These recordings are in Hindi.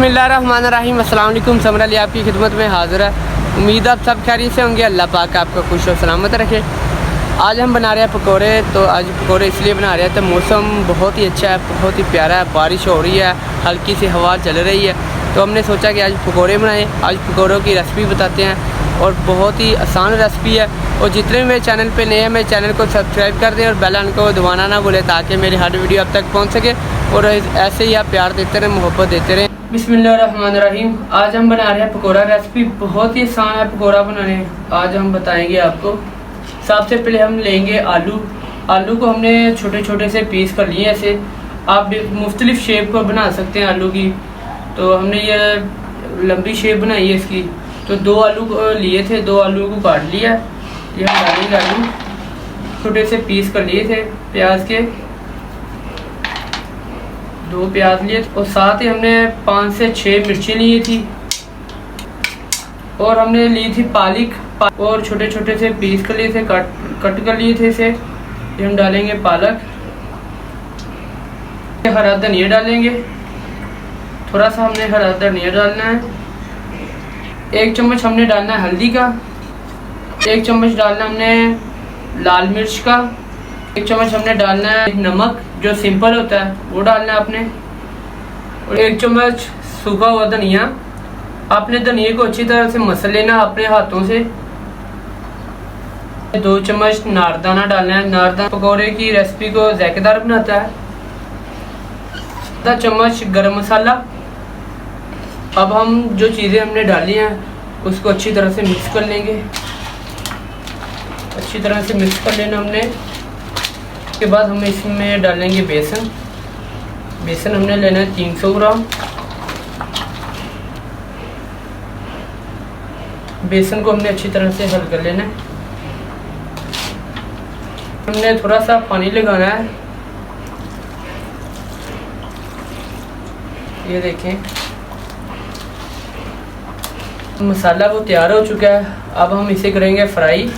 बिस्मिल्लाहिर्रहमानिर्रहीम। अस्सलाम वालेकुम। समर अली आपकी खिदमत में हाज़िर है। उम्मीद आप सब खैरियत से होंगे। अल्लाह पाक आपको खुश और सलामत रखे। आज हम बना रहे हैं पकोड़े। तो आज पकोड़े इसलिए बना रहे हैं तो मौसम बहुत ही अच्छा है, बहुत ही प्यारा है, बारिश हो रही है, हल्की सी हवा चल रही है। तो हमने सोचा कि आज पकोड़े बनाएं। आज पकोड़ों की रेसिपी बताते हैं और बहुत ही आसान रेसिपी है। और जितने भी मेरे चैनल पे नए हैं मेरे चैनल को सब्सक्राइब कर दें और बेल आइकन को दबाना ना भूलें ताकि मेरी हर वीडियो आप तक पहुंच सके। और ऐसे ही आप प्यार देते रहें, मोहब्बत देते रहें। बिस्मिल्लाहिर्रहमानिर्रहीम। आज हम बना रहे हैं पकोड़ा। रेसिपी बहुत ही आसान है पकोड़ा बनाने। आज हम बताएंगे आपको। सबसे पहले हम लेंगे आलू को हमने छोटे छोटे से पीस कर लिए। ऐसे आप मुख्तलिफ शेप को बना सकते हैं आलू की। तो हमने ये लंबी शेप बनाई है इसकी। तो 2 आलू लिए थे, 2 आलू को काट लिया। ये हम डालेंगे आलू, छोटे से पीस कर लिए थे प्याज के। 2 प्याज लिए और साथ ही हमने 5 से 6 मिर्ची ली थी। और हमने ली थी पालक और छोटे छोटे से पीस कर लिए थे, कट कर लिए थे इसे। ये हम डालेंगे पालक। हरा धनिया डालेंगे, थोड़ा सा हमने हरा धनिया डालना है। 1 चम्मच हमने डालना है हल्दी का। 1 चम्मच डालना हमने लाल मिर्च का। 1 चम्मच हमने डालना है नमक जो सिंपल होता है वो डालना है आपने। और 1 चम्मच सूखा हुआ धनिया। आपने धनिया को अच्छी तरह से मसल लेना अपने हाथों से। 2 चम्मच नारदाना डालना है। नारदाना पकौड़े की रेसिपी को जायकेदार बनाता है। आधा चम्मच गरम मसाला। अब हम जो चीज़ें हमने डाली हैं उसको अच्छी तरह से मिक्स कर लेंगे। अच्छी तरह से मिक्स कर लेना हमने। उसके बाद हम इसमें डालेंगे बेसन। बेसन हमने लेना है 300 ग्राम। बेसन को हमने अच्छी तरह से हल कर लेना है। हमने थोड़ा सा पानी लगाना है। ये देखें मसाला वो तैयार हो चुका है। अब हम इसे करेंगे फ्राई।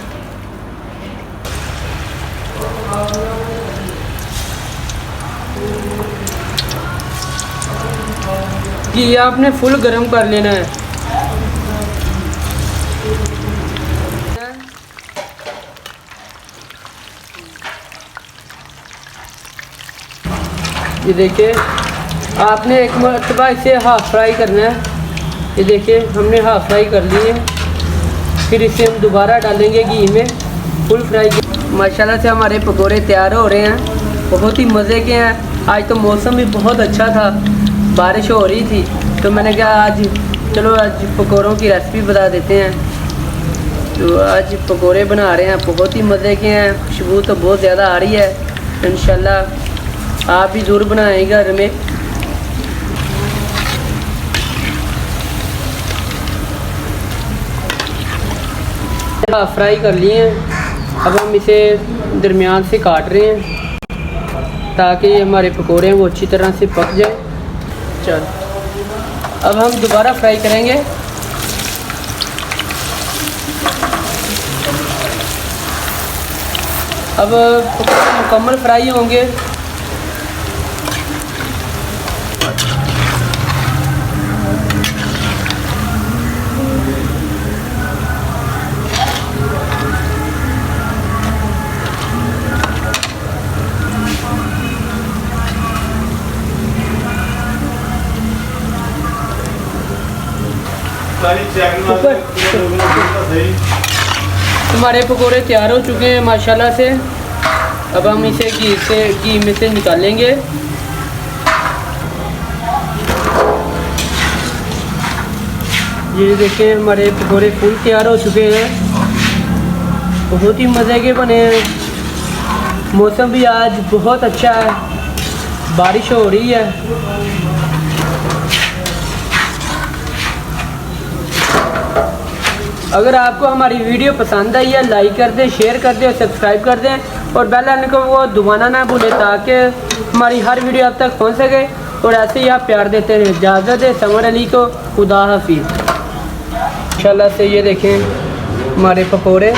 ये आपने फुल गरम कर लेना है। ये देखिए आपने एक मरतबा इसे हाफ फ्राई करना है। ये देखिए हमने हाफ फ्राई कर ली है। फिर इसे हम दोबारा डालेंगे घी में फुल फ्राई। माशाल्लाह से हमारे पकोड़े तैयार हो रहे हैं, बहुत ही मज़े के हैं। आज तो मौसम भी बहुत अच्छा था, बारिश हो रही थी। तो मैंने कहा आज पकोड़ों की रेसिपी बता देते हैं। तो आज पकोड़े बना रहे हैं, बहुत ही मज़े के हैं। खुशबू तो बहुत ज़्यादा आ रही है। इंशाल्लाह आप भी ज़रूर बनाएंगे घर में। फ्राई कर लिए हैं। अब हम इसे दरमियान से काट रहे हैं ताकि हमारे पकोड़े वो अच्छी तरह से पक जाए। चल अब हम दोबारा फ्राई करेंगे। अब पकोड़े मुकम्मल फ्राई होंगे। हमारे पकोड़े तैयार हो चुके हैं माशाल्लाह से। अब हम इसे घी में से निकालेंगे। ये देखिए हमारे पकोड़े फुल तैयार हो चुके हैं, बहुत ही मज़े के बने हैं। मौसम भी आज बहुत अच्छा है, बारिश हो रही है। अगर आपको हमारी वीडियो पसंद आई है लाइक कर दें, शेयर कर दें और सब्सक्राइब कर दें। और बेल आइकन को वो दबाना ना भूलें ताकि हमारी हर वीडियो आप तक पहुंच सके। और ऐसे ही आप प्यार देते रहें। इजाज़त है समर अली को। खुदा हाफिज़। इंशाल्लाह से ये देखें हमारे पकोड़े